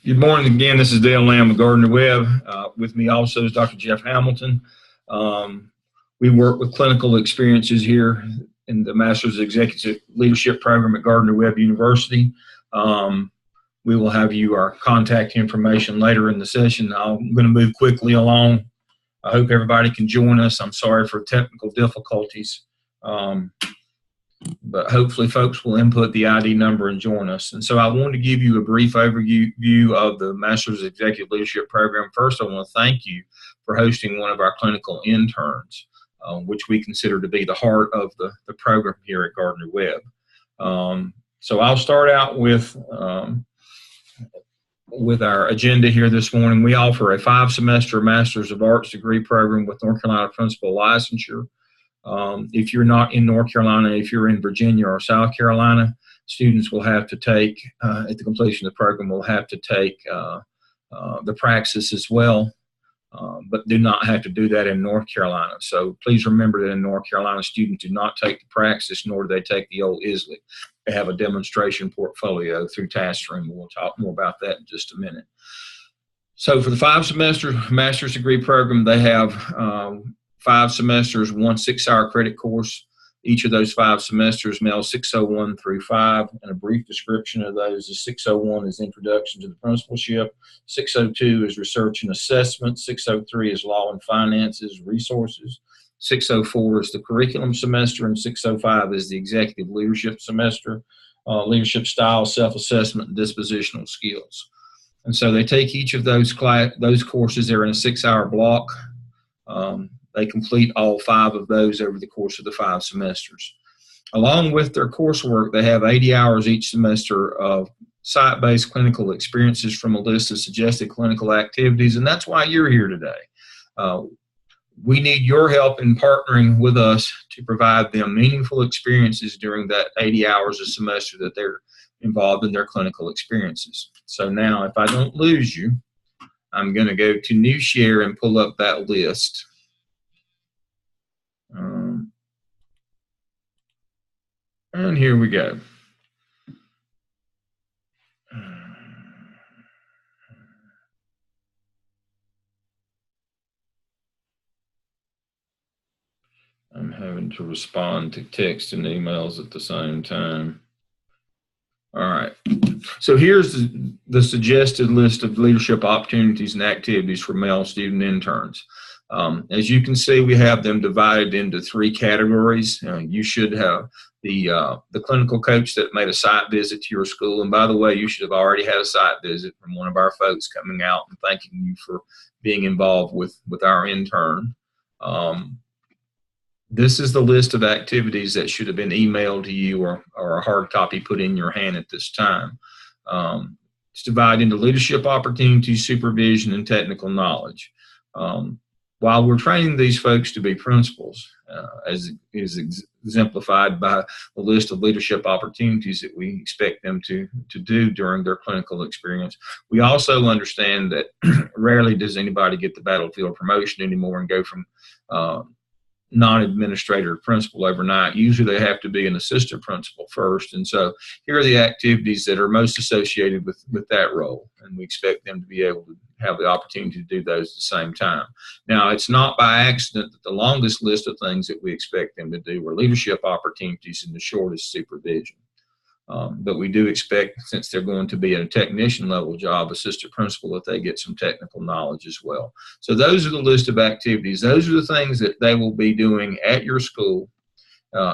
Good morning again. This is Dale Lamb with Gardner Webb. With me also is Dr. Jeff Hamilton. We work with clinical experiences here in the Master's Executive Leadership Program at Gardner Webb University. We will have our contact information later in the session. I'm going to move quickly along. I hope everybody can join us. I'm sorry for technical difficulties. But hopefully folks will input the ID number and join us. And so I want to give you a brief overview of the Master's Executive Leadership Program. First, I want to thank you for hosting one of our clinical interns, which we consider to be the heart of the program here at Gardner Webb. So I'll start out with our agenda here this morning. We offer a 5-semester Master's of Arts degree program with North Carolina Principal Licensure. If you're not in North Carolina, if you're in Virginia or South Carolina, students will have to take, at the completion of the program, will have to take the praxis as well, but do not have to do that in North Carolina. So please remember that in North Carolina, students do not take the praxis, nor do they take the old ISLET. They have a demonstration portfolio through TaskStream. We'll talk more about that in just a minute. So for the 5-semester master's degree program, they have 5 semesters, 1 6-hour credit course. Each of those 5 semesters, MELS 601 through 5, and a brief description of those is 601 is Introduction to the Principalship, 602 is Research and Assessment, 603 is Law and Finances, Resources, 604 is the Curriculum semester, and 605 is the Executive Leadership semester, Leadership Style, Self-Assessment, and Dispositional Skills. And so they take each of those courses. They're in a 6-hour block. They complete all 5 of those over the course of the 5 semesters. Along with their coursework, they have 80 hours each semester of site-based clinical experiences from a list of suggested clinical activities, and that's why you're here today. We need your help in partnering with us to provide them meaningful experiences during that 80 hours a semester that they're involved in their clinical experiences. So now, if I don't lose you, I'm going to go to New Share and pull up that list. And here we go. I'm having to respond to text and emails at the same time. All right. So here's the suggested list of leadership opportunities and activities for male student interns. As you can see, we have them divided into 3 categories. You should have the clinical coach that made a site visit to your school. And by the way, you should have already had a site visit from one of our folks coming out and thanking you for being involved with our intern. This is the list of activities that should have been emailed to you or a hard copy put in your hand at this time. It's divided into leadership opportunities, supervision, and technical knowledge. While we're training these folks to be principals, as is exemplified by the list of leadership opportunities that we expect them to do during their clinical experience, we also understand that rarely does anybody get the battlefield promotion anymore and go from non-administrator to principal overnight. Usually they have to be an assistant principal first. And so here are the activities that are most associated with that role. And we expect them to be able to have the opportunity to do those at the same time. Now, it's not by accident that the longest list of things that we expect them to do are leadership opportunities and the shortest supervision. But we do expect, since they're going to be at a technician level job, assistant principal, that they get some technical knowledge as well. So those are the list of activities. Those are the things that they will be doing at your school,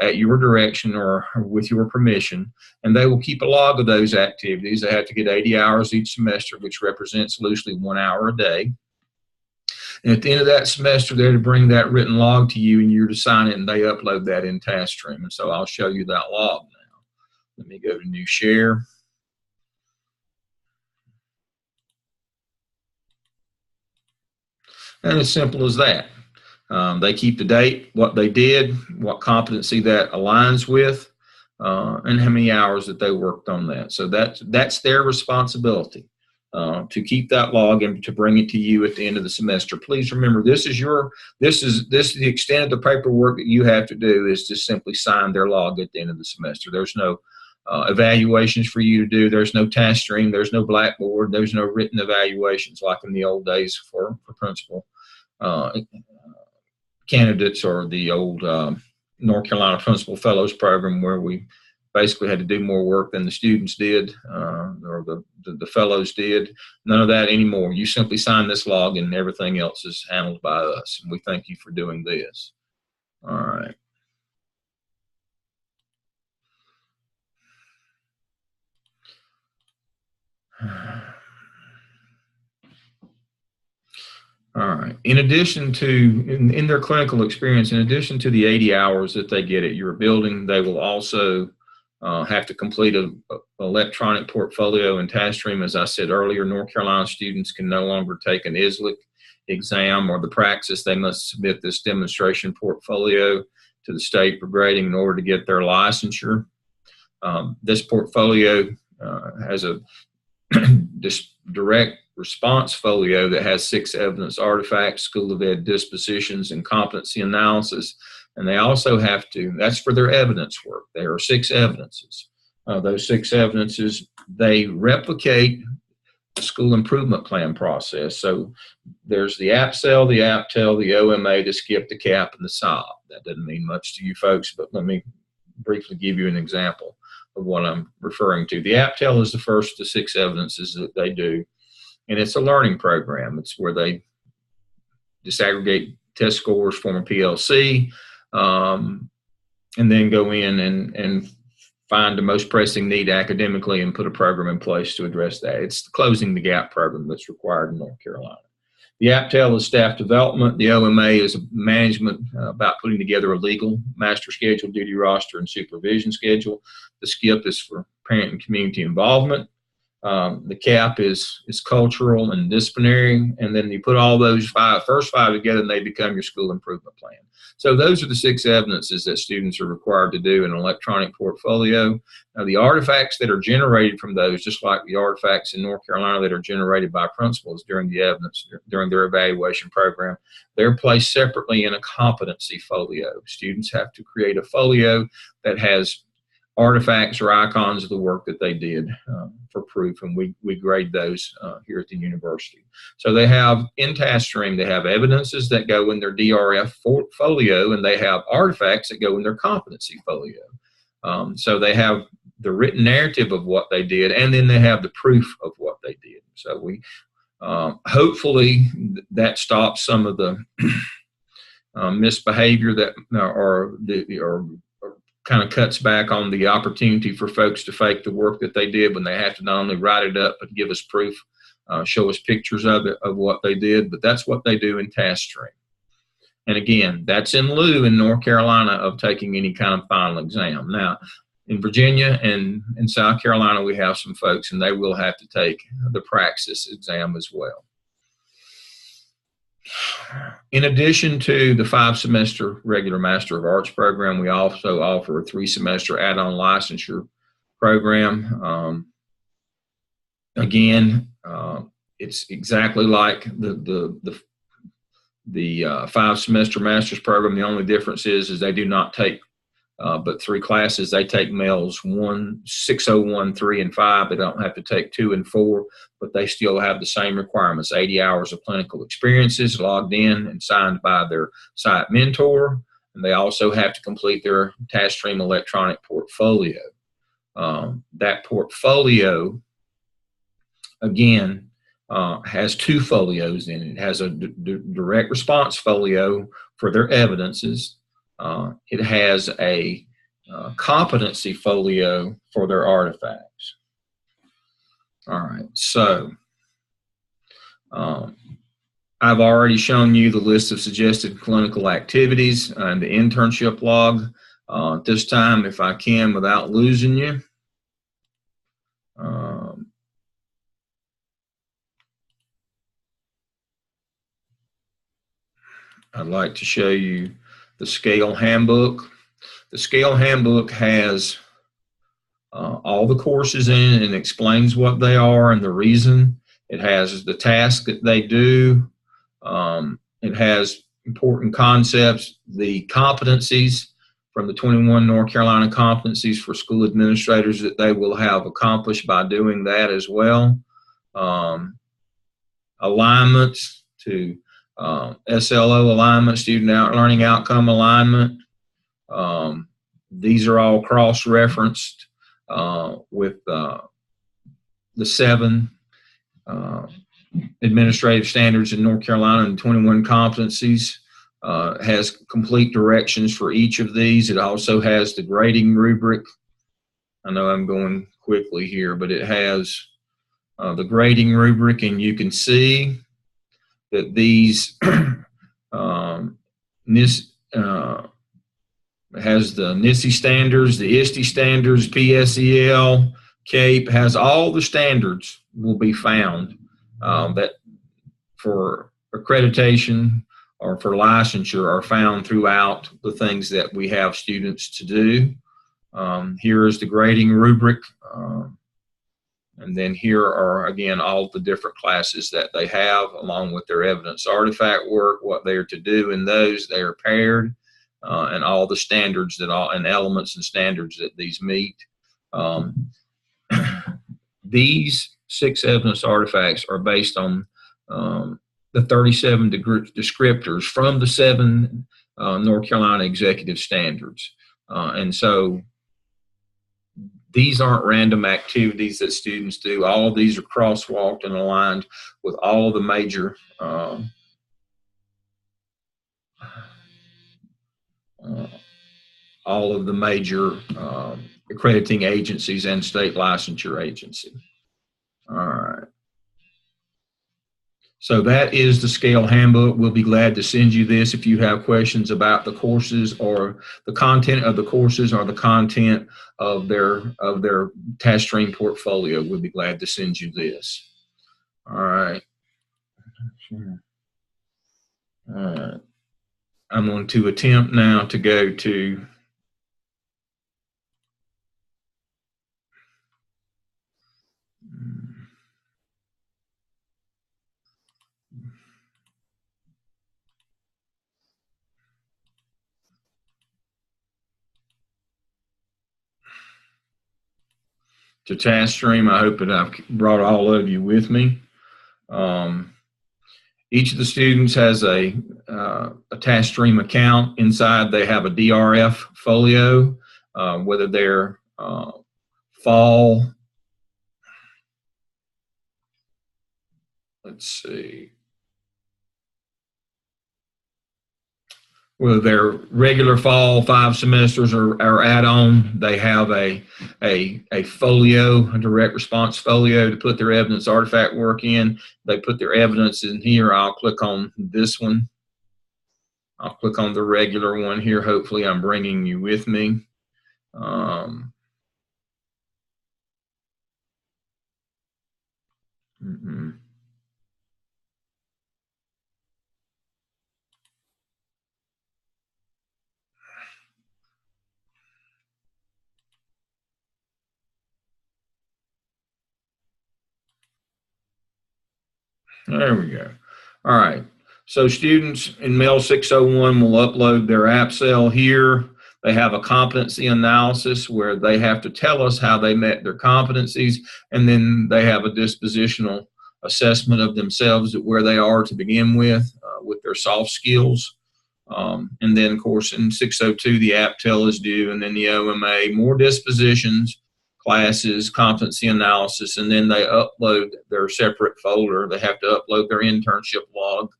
at your direction or with your permission, and they will keep a log of those activities. They have to get 80 hours each semester, which represents loosely 1 hour a day. And at the end of that semester, they're to bring that written log to you, and you're to sign it, and they upload that in TaskStream. And so I'll show you that log now. Let me go to New Share. And as simple as that. They keep the date, what they did, what competency that aligns with, and how many hours that they worked on that. So that's their responsibility, to keep that log and to bring it to you at the end of the semester. Please remember, this is the extent of the paperwork that you have to do is to simply sign their log at the end of the semester. There's no evaluations for you to do. There's no task stream. There's no blackboard. There's no written evaluations like in the old days for principal candidates, or the old North Carolina Principal Fellows Program, where we basically had to do more work than the students did, or the fellows did. None of that anymore. You simply sign this log and everything else is handled by us. And we thank you for doing this. All right. All right. In addition to, in their clinical experience, in addition to the 80 hours that they get at your building, they will also have to complete an electronic portfolio and task stream. As I said earlier, North Carolina students can no longer take an ISLIC exam or the praxis. They must submit this demonstration portfolio to the state for grading in order to get their licensure. This portfolio has a direct response folio that has 6 evidence artifacts, School of Ed dispositions, and competency analysis. And they also have to, that's for their evidence work. There are 6 evidences. Those 6 evidences, they replicate the school improvement plan process. So there's the APSEL, the APTEL, the OMA, the SCIP, the CAP, and the SOB. That doesn't mean much to you folks, but let me briefly give you an example of what I'm referring to. The APTEL is the first of the 6 evidences that they do, and it's a learning program. It's where they disaggregate test scores, form a PLC, and then go in and find the most pressing need academically and put a program in place to address that. It's the Closing the Gap program that's required in North Carolina. The APTEL is staff development. The OMA is management, about putting together a legal master schedule, duty roster, and supervision schedule. The SCIP is for parent and community involvement. The CAP is cultural and disciplinary. And then you put all those first five together and they become your school improvement plan. So those are the 6 evidences that students are required to do in an electronic portfolio. Now, the artifacts that are generated from those, just like the artifacts in North Carolina that are generated by principals during their evaluation program, they're placed separately in a competency folio. Students have to create a folio that has artifacts or icons of the work that they did for proof, and we grade those here at the university. So they have in task stream, they have evidences that go in their DRF folio, and they have artifacts that go in their competency folio. So they have the written narrative of what they did, and then they have the proof of what they did. So we hopefully that stops some of the misbehavior that or kind of cuts back on the opportunity for folks to fake the work that they did when they have to not only write it up, but give us proof, show us pictures of it, of what they did. But that's what they do in task stream. And again, that's in lieu in North Carolina of taking any kind of final exam. Now, in Virginia and in South Carolina, we have some folks, and they will have to take the praxis exam as well. In addition to the 5-semester regular Master of Arts program, we also offer a 3-semester add-on licensure program. Again, it's exactly like the 5-semester master's program. The only difference is they do not take but 3 classes. They take MELS 1, 601, 3, and 5. They don't have to take 2 and 4, but they still have the same requirements: 80 hours of clinical experiences logged in and signed by their site mentor. And they also have to complete their task stream electronic portfolio. That portfolio, again, has 2 folios in it. It has a direct response folio for their evidences. It has a competency folio for their artifacts. All right, so I've already shown you the list of suggested clinical activities and the internship log. This time, if I can, without losing you, I'd like to show you the scale handbook. The scale handbook has all the courses in it and explains what they are and the reason. It has the tasks that they do. It has important concepts, the competencies from the 21 North Carolina competencies for school administrators that they will have accomplished by doing that as well. Alignments to SLO alignment, student learning outcome alignment. These are all cross-referenced with the 7 administrative standards in North Carolina and 21 competencies. Has complete directions for each of these. It also has the grading rubric. I know I'm going quickly here, but it has the grading rubric, and you can see that these has the NISI standards, the ISTE standards, PSEL, CAPE, has all the standards will be found that for accreditation or for licensure are found throughout the things that we have students to do. Here is the grading rubric. And then here are, again, all the different classes that they have, along with their evidence artifact work, what they are to do in those. They are paired, and all the standards and elements and standards that these meet. These 6 evidence artifacts are based on the 37 descriptors from the 7 North Carolina executive standards. And so these aren't random activities that students do. All of these are crosswalked and aligned with all of the major accrediting agencies and state licensure agency. All right. So that is the scale handbook. We'll be glad to send you this if you have questions about the courses or the content of the courses or the content of their task stream portfolio. We'll be glad to send you this. All right. All right. I'm going to attempt now to go to task stream. I hope that I've brought all of you with me. Each of the students has a task stream account. Inside they have a DRF folio, whether they're fall, let's see, whether they're regular fall 5 semesters or add-on, they have a folio, a direct response folio to put their evidence artifact work in. They put their evidence in here. I'll click on this one. I'll click on the regular one here. Hopefully I'm bringing you with me. There we go. All right. So students in MELS 601 will upload their app cell here. They have a competency analysis where they have to tell us how they met their competencies, and then they have a dispositional assessment of themselves at where they are to begin with their soft skills. And then, of course, in 602, the app tell is due, and then the OMA, more dispositions, classes, competency analysis, and then they upload their separate folder. They have to upload their internship log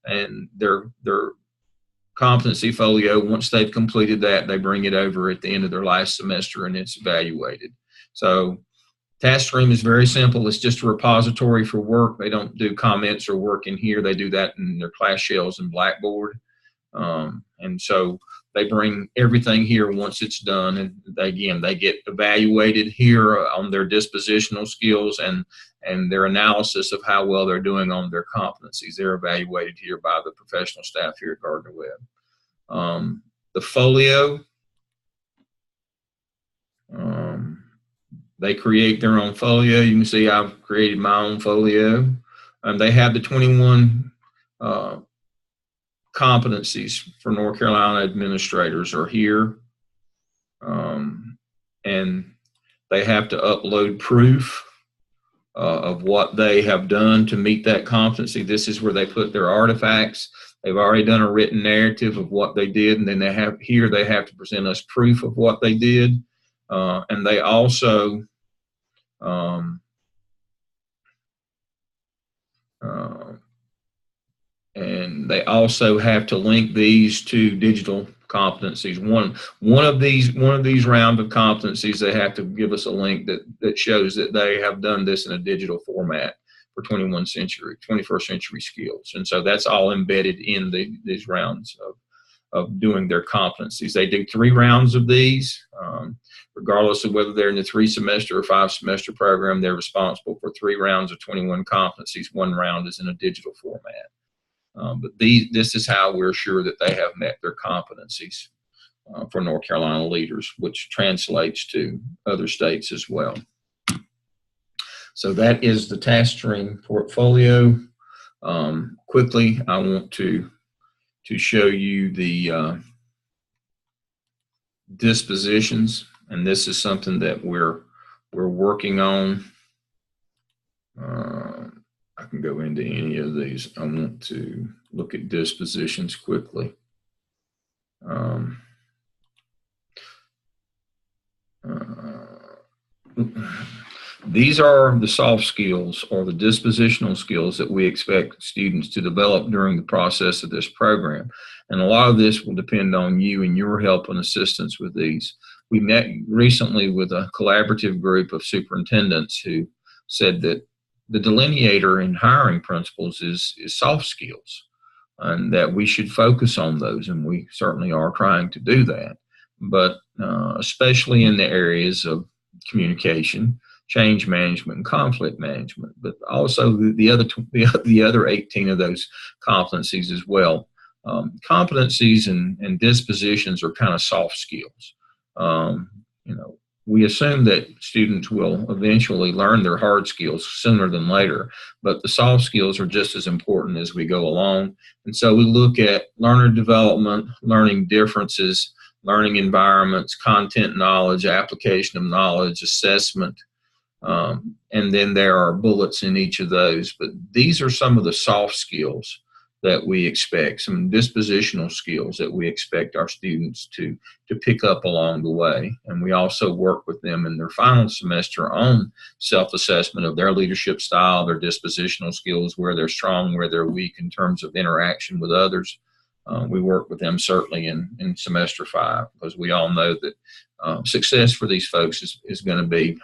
and their competency folio. Once they've completed that, they bring it over at the end of their last semester and it's evaluated. So task stream is very simple. It's just a repository for work. They don't do comments or work in here. They do that in their class shells and Blackboard. And so they bring everything here once it's done, and they get evaluated here on their dispositional skills and their analysis of how well they're doing on their competencies. They're evaluated here by the professional staff here at Gardner-Webb. The folio, they create their own folio. You can see I've created my own folio. They have the 21 competencies for North Carolina administrators are here. And they have to upload proof of what they have done to meet that competency. This is where they put their artifacts. They've already done a written narrative of what they did, and then they have to present us proof of what they did. And they also have to link these to digital competencies. One of these round of competencies, they have to give us a link that shows that they have done this in a digital format for 21st century skills. And so that's all embedded in these rounds of doing their competencies. They do 3 rounds of these. Regardless of whether they're in the 3-semester or 5-semester program, they're responsible for 3 rounds of 21 competencies. 1 round is in a digital format. But this is how we're sure that they have met their competencies for North Carolina leaders, which translates to other states as well. So that is the task stream portfolio. Quickly, I want to show you the dispositions, and this is something that we're working on. I can go into any of these. I want to look at dispositions quickly. These are the soft skills or the dispositional skills that we expect students to develop during the process of this program. And a lot of this will depend on you and your help and assistance with these. We met recently with a collaborative group of superintendents who said that the delineator in hiring principles is soft skills, and that we should focus on those, and we certainly are trying to do that. But especially in the areas of communication, change management, and conflict management, but also the other 18 of those competencies as well. Competencies and dispositions are kind of soft skills. We assume that students will eventually learn their hard skills sooner than later, but the soft skills are just as important as we go along. And so we look at learner development, learning differences, learning environments, content knowledge, application of knowledge, assessment, and then there are bullets in each of those. But these are some of the soft skills that we expect, some dispositional skills that we expect our students to pick up along the way. And we also work with them in their final semester on self-assessment of their leadership style, their dispositional skills, where they're strong, where they're weak in terms of interaction with others. We work with them certainly in semester 5, because we all know that success for these folks is going to be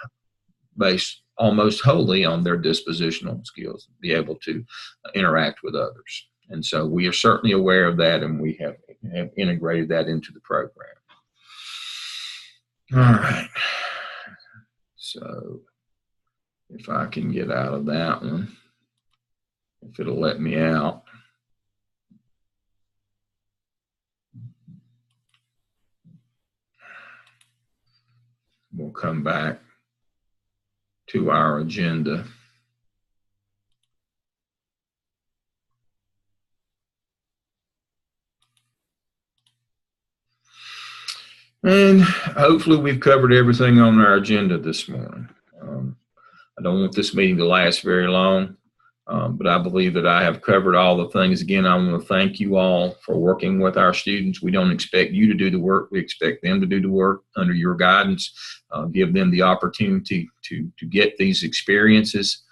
based almost wholly on their dispositional skills, be able to interact with others. And so we are certainly aware of that, and we have integrated that into the program. All right. So if I can get out of that one, if it'll let me out. We'll come back to our agenda. And hopefully we've covered everything on our agenda this morning. I don't want this meeting to last very long, but I believe that I have covered all the things. Again, I want to thank you all for working with our students. We don't expect you to do the work. We expect them to do the work under your guidance. Give them the opportunity to get these experiences.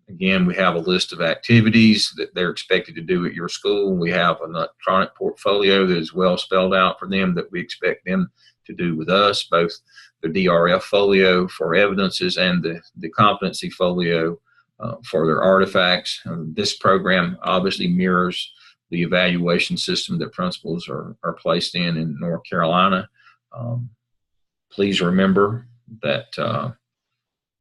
Again, we have a list of activities that they're expected to do at your school. We have an electronic portfolio that is well spelled out for them that we expect them to do with us, both the DRF folio for evidences and the competency folio for their artifacts. This program obviously mirrors the evaluation system that principals are placed in North Carolina. Please remember that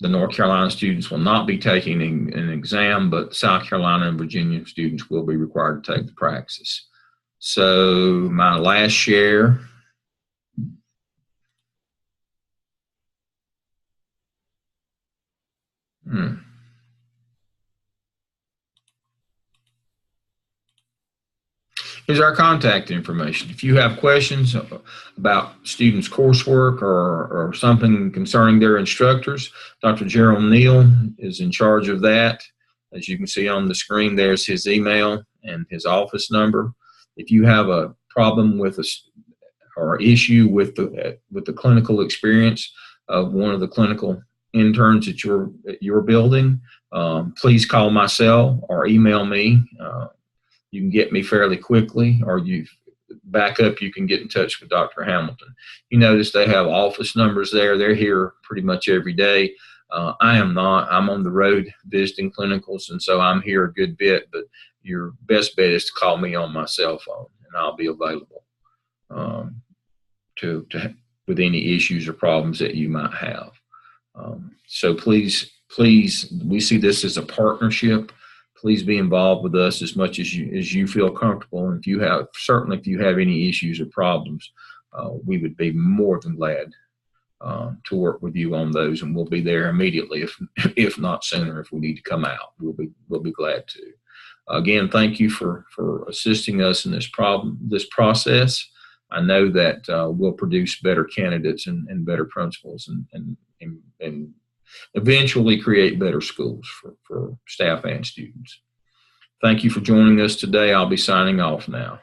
the North Carolina students will not be taking an exam, but South Carolina and Virginia students will be required to take the praxis. So my last share. Here's our contact information. If you have questions about students' coursework or something concerning their instructors, Dr. Gerald Neal is in charge of that. As you can see on the screen, there's his email and his office number. If you have a problem with or issue with the clinical experience of one of the clinical interns at your building, please call my cell or email me. You can get me fairly quickly, or you can get in touch with Dr. Hamilton. You notice they have office numbers there. They're here pretty much every day. I am not. I'm on the road visiting clinicals, and so I'm here a good bit, but your best bet is to call me on my cell phone, and I'll be available with any issues or problems that you might have. So please, we see this as a partnership. Please be involved with us as much as you feel comfortable. And if you have any issues or problems, we would be more than glad to work with you on those, and we'll be there immediately, if not sooner. If we need to come out, we'll be glad to. Again, thank you for assisting us in this process. I know that we'll produce better candidates and better principals and eventually create better schools for staff and students. Thank you for joining us today. I'll be signing off now.